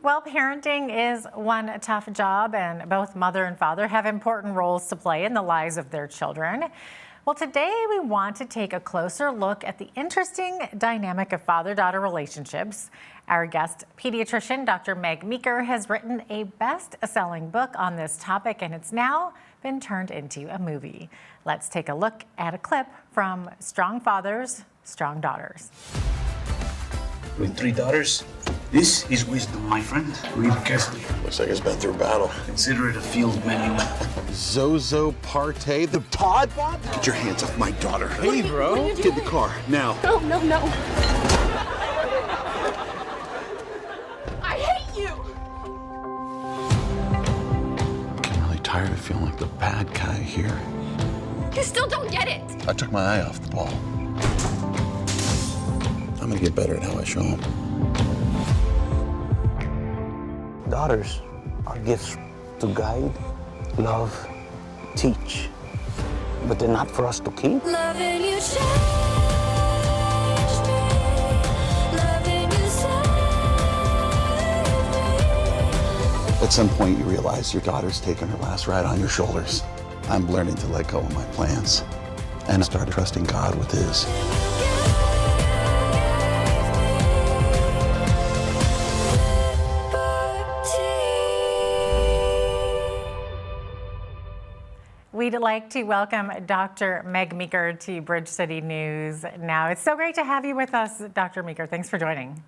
Well, parenting is one tough job, and both mother and father have important roles to play in the lives of their children. Well, today we want to take a closer look at the interesting dynamic of father-daughter relationships. Our guest pediatrician, Dr. Meg Meeker, has written a best-selling book on this topic, and it's now been turned into a movie. Let's take a look at a clip from Strong Fathers, Strong Daughters. With 3 daughters, this is wisdom, my friend. Read carefully. Looks like it's been through battle. Consider it a field menu. Zozo Partey, the Todd Bob? Get your hands off my daughter. Hey, bro. Get in the car, now. No. I hate you! I'm really tired of feeling like the bad guy here. You still don't get it! I took my eye off the ball. I'm gonna get better at how I show him. Daughters are gifts to guide, love, teach. But they're not for us to keep. Loving you changed me. Loving you saved me. At some point, you realize your daughter's taking her last ride on your shoulders. I'm learning to let go of my plans and start trusting God with his. We'd like to welcome Dr. Meg Meeker to Bridge City News now. It's so great to have you with us, Dr. Meeker. Thanks for joining.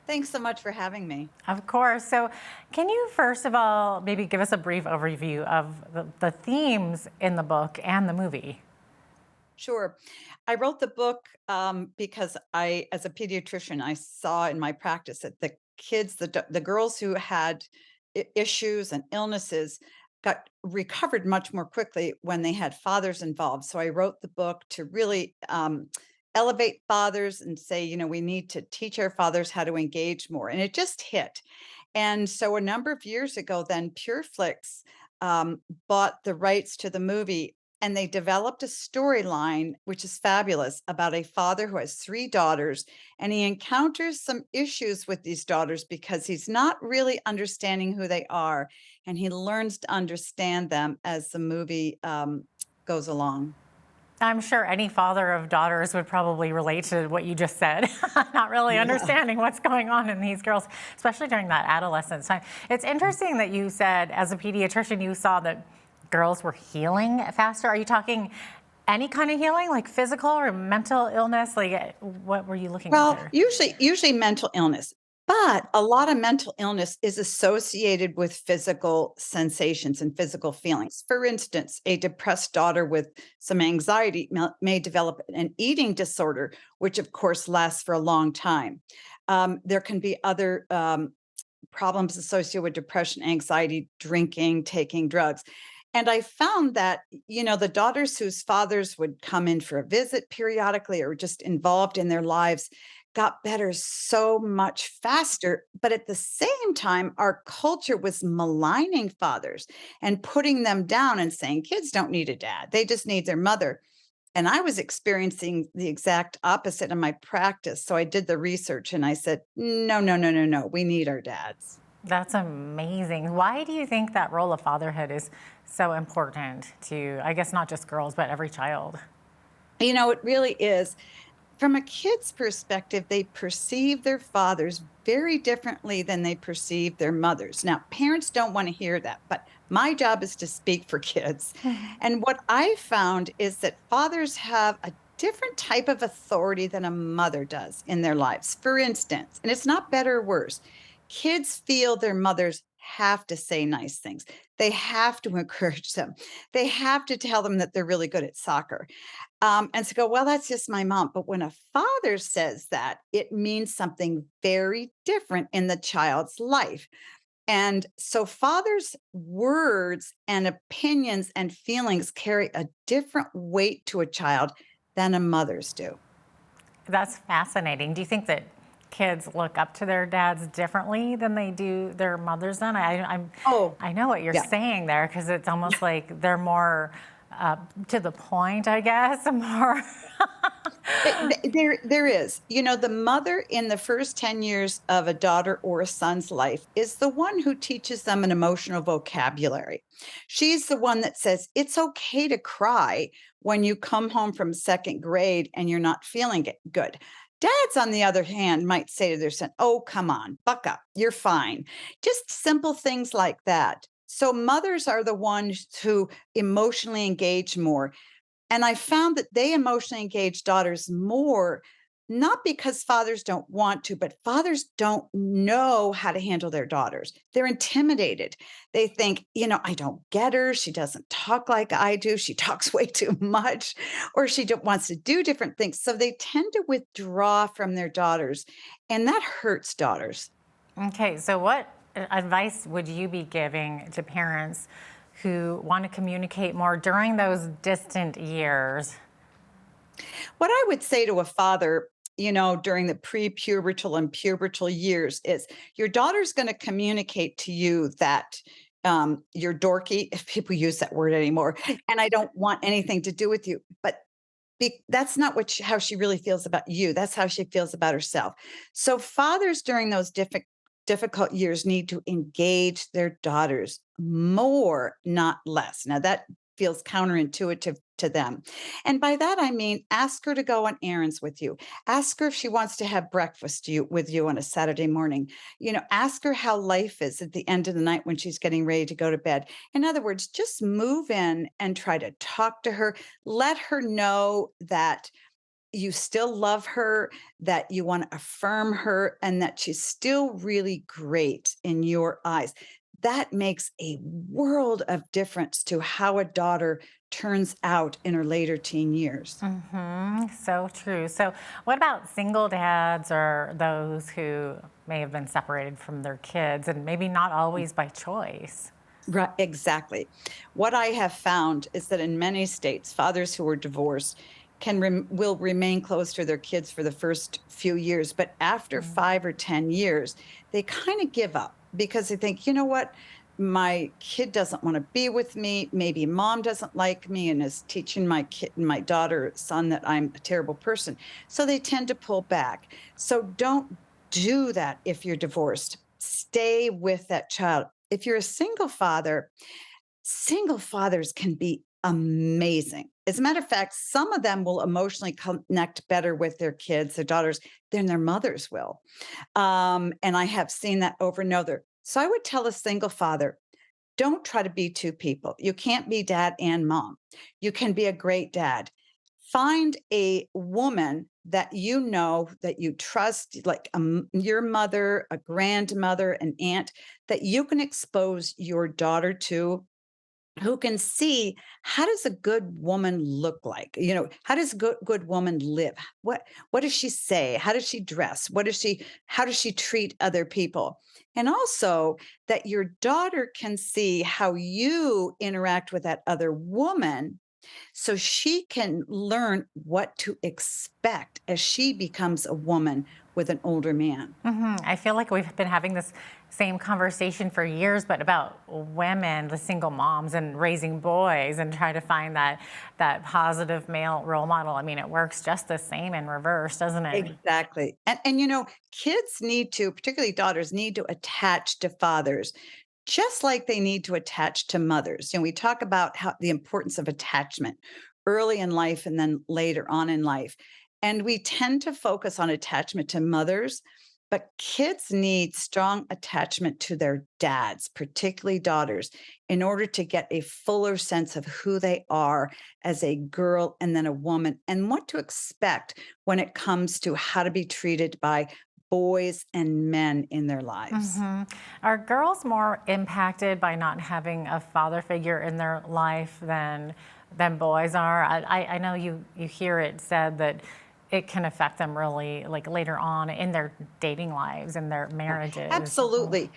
Thanks so much for having me. Of course. So can you first of all maybe give us a brief overview of the themes in the book and the movie? Sure. I wrote the book because as a pediatrician, I saw in my practice that the kids, the girls who had issues and illnesses got recovered much more quickly when they had fathers involved. So I wrote the book to really elevate fathers and say, we need to teach our fathers how to engage more. And it just hit. And so a number of years ago, then PureFlix bought the rights to the movie, and they developed a storyline, which is fabulous, about a father who has 3 daughters, and he encounters some issues with these daughters because he's not really understanding who they are, and he learns to understand them as the movie goes along. I'm sure any father of daughters would probably relate to what you just said, not really understanding what's going on in these girls, especially during that adolescence time. It's interesting that you said, as a pediatrician, you saw that girls were healing faster. Are you talking any kind of healing, like physical or mental illness? Like, what were you looking at there? Usually mental illness. But a lot of mental illness is associated with physical sensations and physical feelings. For instance, a depressed daughter with some anxiety may develop an eating disorder, which of course lasts for a long time. There can be other problems associated with depression, anxiety, drinking, taking drugs. And I found that, the daughters whose fathers would come in for a visit periodically or just involved in their lives got better so much faster. But at the same time, our culture was maligning fathers and putting them down and saying, kids don't need a dad. They just need their mother. And I was experiencing the exact opposite in my practice. So I did the research and I said, no. We need our dads. That's amazing. Why do you think that role of fatherhood is so important to, I guess, not just girls, but every child? It really is. From a kid's perspective, they perceive their fathers very differently than they perceive their mothers. Now, parents don't want to hear that, but my job is to speak for kids. And what I found is that fathers have a different type of authority than a mother does in their lives. For instance, and it's not better or worse, kids feel their mothers have to say nice things. They have to encourage them. They have to tell them that they're really good at soccer. And so go, well, that's just my mom. But when a father says that, it means something very different in the child's life. And so fathers' words and opinions and feelings carry a different weight to a child than a mother's do. That's fascinating. Do you think that kids look up to their dads differently than they do their mothers then? I know what you're saying there, because it's almost like they're more to the point, I guess, more There is. The mother in the first 10 years of a daughter or a son's life is the one who teaches them an emotional vocabulary. She's the one that says, it's okay to cry when you come home from second grade and you're not feeling good. Dads, on the other hand, might say to their son, oh, come on, buck up, you're fine. Just simple things like that. So mothers are the ones who emotionally engage more. And I found that they emotionally engage daughters more, not because fathers don't want to, but fathers don't know how to handle their daughters. They're intimidated. They think, I don't get her. She doesn't talk like I do. She talks way too much, or she wants to do different things. So they tend to withdraw from their daughters, and that hurts daughters. Okay, so what advice would you be giving to parents who want to communicate more during those distant years? What I would say to a father, during the pre-pubertal and pubertal years is your daughter's going to communicate to you that you're dorky, if people use that word anymore, and I don't want anything to do with you. But that's not how she really feels about you. That's how she feels about herself. So fathers during those difficult years need to engage their daughters more, not less. Now that feels counterintuitive to them. And by that I mean ask her to go on errands with you. Ask her if she wants to have breakfast with you on a Saturday morning. Ask her how life is at the end of the night when she's getting ready to go to bed. In other words, just move in and try to talk to her. Let her know that you still love her, that you want to affirm her, and that she's still really great in your eyes. That makes a world of difference to how a daughter turns out in her later teen years. So true. So, what about single dads or those who may have been separated from their kids and maybe not always by choice? Right, exactly. What I have found is that in many states, fathers who are divorced will remain close to their kids for the first few years, but after 5 or 10 years, they kind of give up because they think, you know what, my kid doesn't want to be with me. Maybe mom doesn't like me and is teaching my daughter, son, that I'm a terrible person. So they tend to pull back. So don't do that if you're divorced. Stay with that child. If you're a single fathers can be amazing. As a matter of fact, some of them will emotionally connect better with their kids, their daughters, than their mothers will. And I have seen that over and over. So I would tell a single father, don't try to be two people. You can't be dad and mom. You can be a great dad. Find a woman that that you trust, like your mother, a grandmother, an aunt, that you can expose your daughter to, who can see how does a good woman look like? How does a good woman live? What does she say? How does she dress? How does she treat other people? And also that your daughter can see how you interact with that other woman so she can learn what to expect as she becomes a woman with an older man. I feel like we've been having this same conversation for years, but about women, the single moms, and raising boys, and try to find that positive male role model. I mean, it works just the same in reverse, doesn't it? Exactly. And kids need to, particularly daughters, need to attach to fathers just like they need to attach to mothers. We talk about the importance of attachment early in life and then later on in life. And we tend to focus on attachment to mothers, but kids need strong attachment to their dads, particularly daughters, in order to get a fuller sense of who they are as a girl and then a woman, and what to expect when it comes to how to be treated by boys and men in their lives. Are girls more impacted by not having a father figure in their life than boys are? I know you hear it said that it can affect them really, like later on in their dating lives and their marriages. Absolutely.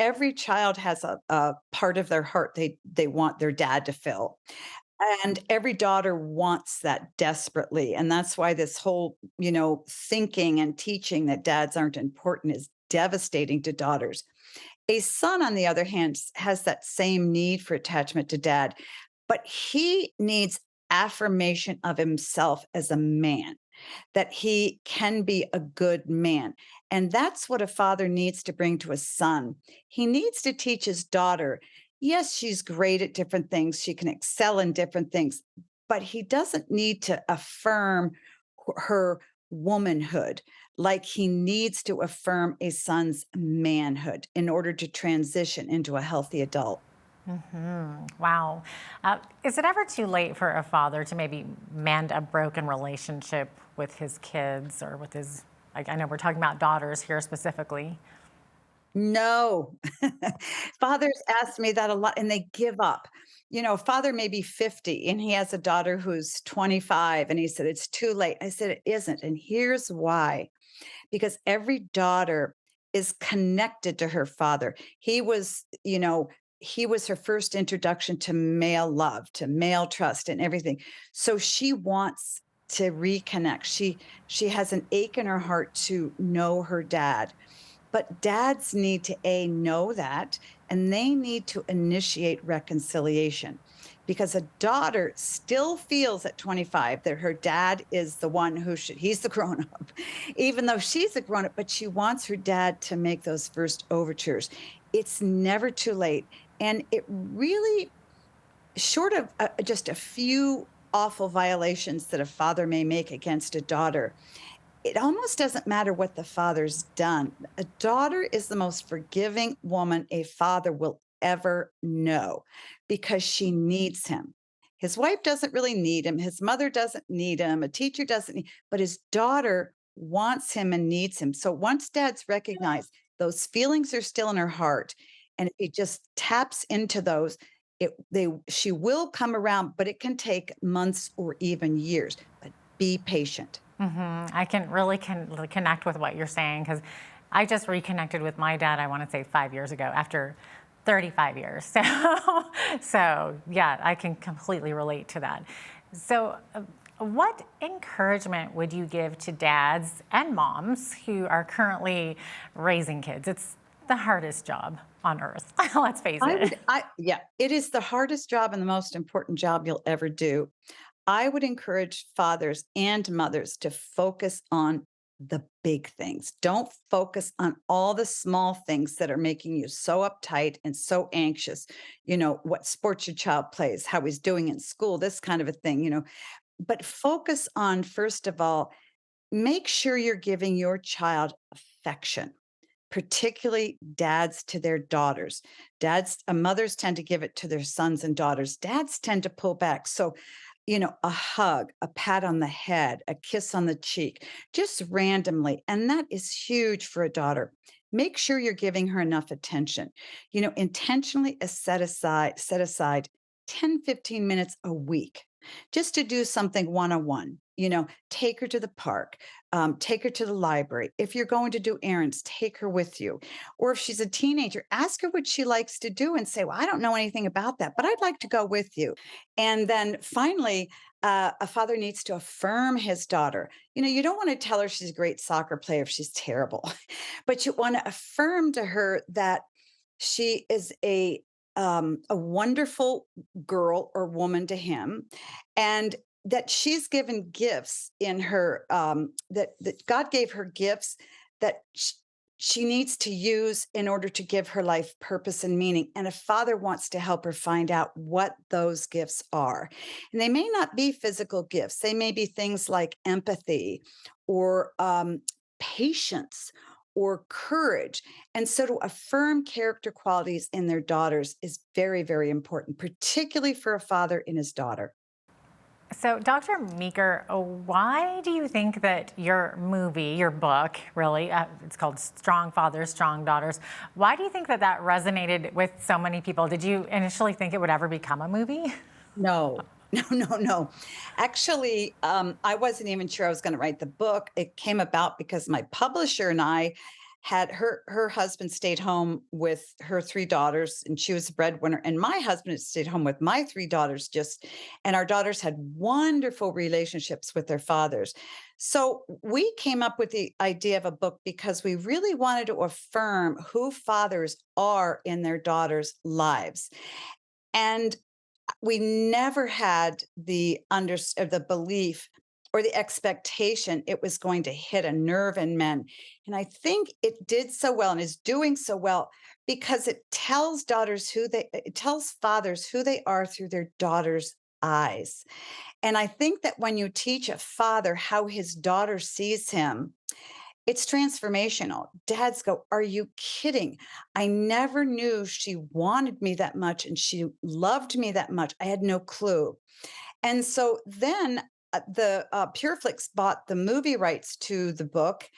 Every child has a part of their heart they want their dad to fill. And every daughter wants that desperately. And that's why this whole, thinking and teaching that dads aren't important is devastating to daughters. A son, on the other hand, has that same need for attachment to dad, but he needs affirmation of himself as a man. that he can be a good man. And that's what a father needs to bring to a son. He needs to teach his daughter, yes, she's great at different things, she can excel in different things, but he doesn't need to affirm her womanhood like he needs to affirm a son's manhood in order to transition into a healthy adult. Wow. Is it ever too late for a father to maybe mend a broken relationship with his kids or with his, like, I know we're talking about daughters here specifically. No. Fathers ask me that a lot and they give up. A father may be 50 and he has a daughter who's 25 and he said, it's too late. I said, it isn't. And here's why, because every daughter is connected to her father. He was her first introduction to male love, to male trust and everything. So she wants to reconnect. She has an ache in her heart to know her dad. But dads need to know that, and they need to initiate reconciliation because a daughter still feels at 25 that her dad is the one he's the grown up, even though she's a grown up, but she wants her dad to make those first overtures. It's never too late. And it really, short of just a few awful violations that a father may make against a daughter, it almost doesn't matter what the father's done. A daughter is the most forgiving woman a father will ever know because she needs him. His wife doesn't really need him. His mother doesn't need him. A teacher doesn't need, but his daughter wants him and needs him. So once dad's recognized those feelings are still in her heart, and if he just taps into those, she will come around, but it can take months or even years. But be patient. I can really connect with what you're saying because I just reconnected with my dad, I want to say 5 years ago after 35 years. So yeah, I can completely relate to that. So, what encouragement would you give to dads and moms who are currently raising kids? It's the hardest job on earth. Let's face it. Yeah, it is the hardest job and the most important job you'll ever do. I would encourage fathers and mothers to focus on the big things. Don't focus on all the small things that are making you so uptight and so anxious. What sports your child plays, how he's doing in school, this kind of a thing. But focus on, first of all, make sure you're giving your child affection, particularly dads to their daughters. Mothers tend to give it to their sons and daughters. Dads tend to pull back. So, a hug, a pat on the head, a kiss on the cheek, just randomly. And that is huge for a daughter. Make sure you're giving her enough attention. Intentionally set aside 10, 15 minutes a week just to do something one on one. Take her to the park, take her to the library. If you're going to do errands, take her with you. Or if she's a teenager, ask her what she likes to do and say, well, I don't know anything about that, but I'd like to go with you. And then finally, a father needs to affirm his daughter. You don't want to tell her she's a great soccer player if she's terrible, but you want to affirm to her that she is a wonderful girl or woman to him, and that she's given gifts in her that God gave her gifts that she needs to use in order to give her life purpose and meaning. And a father wants to help her find out what those gifts are. And they may not be physical gifts. They may be things like empathy or patience or courage. And so to affirm character qualities in their daughters is very, very important, particularly for a father in his daughter. So, Dr. Meeker, why do you think that your movie, your book, really, it's called Strong Fathers, Strong Daughters, why do you think that resonated with so many people? Did you initially think it would ever become a movie? No, no. Actually, I wasn't even sure I was going to write the book. It came about because my publisher and I had her husband stayed home with her three daughters, and she was a breadwinner. And my husband had stayed home with my three daughters, and our daughters had wonderful relationships with their fathers. So we came up with the idea of a book because we really wanted to affirm who fathers are in their daughters' lives. And we never had the belief or the expectation it was going to hit a nerve in men. And I think it did so well and is doing so well because it tells it tells fathers who they are through their daughters' eyes. And I think that when you teach a father how his daughter sees him, it's transformational. Dads go, "Are you kidding? I never knew she wanted me that much and she loved me that much. I had no clue." And so then Pureflix bought the movie rights to the book,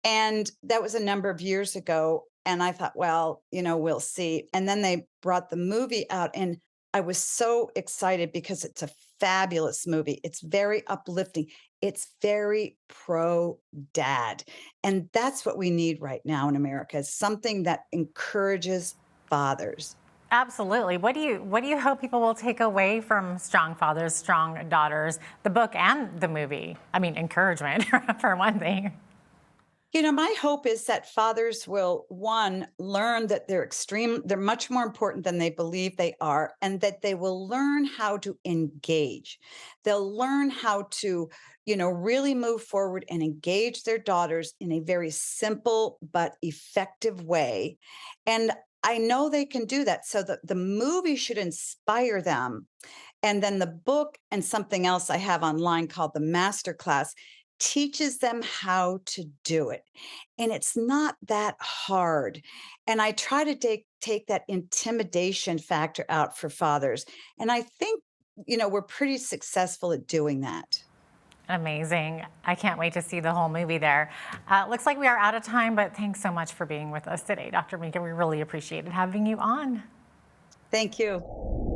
and that was a number of years ago. And I thought, well, we'll see. And then they brought the movie out, and I was so excited because it's a fabulous movie. It's very uplifting. It's very pro dad. And that's what we need right now in America is something that encourages fathers. Absolutely. What do you hope people will take away from Strong Fathers, Strong Daughters, the book and the movie? I mean, encouragement for one thing. My hope is that fathers will, one, learn that they're much more important than they believe they are, and that they will learn how to engage. They'll learn how to, really move forward and engage their daughters in a very simple but effective way. And I know they can do that. So the movie should inspire them. And then the book and something else I have online called the Masterclass teaches them how to do it. And it's not that hard. And I try to take that intimidation factor out for fathers. And I think, we're pretty successful at doing that. Amazing. I can't wait to see the whole movie there. Looks like we are out of time, but thanks so much for being with us today, Dr. Mika. We really appreciated having you on. Thank you.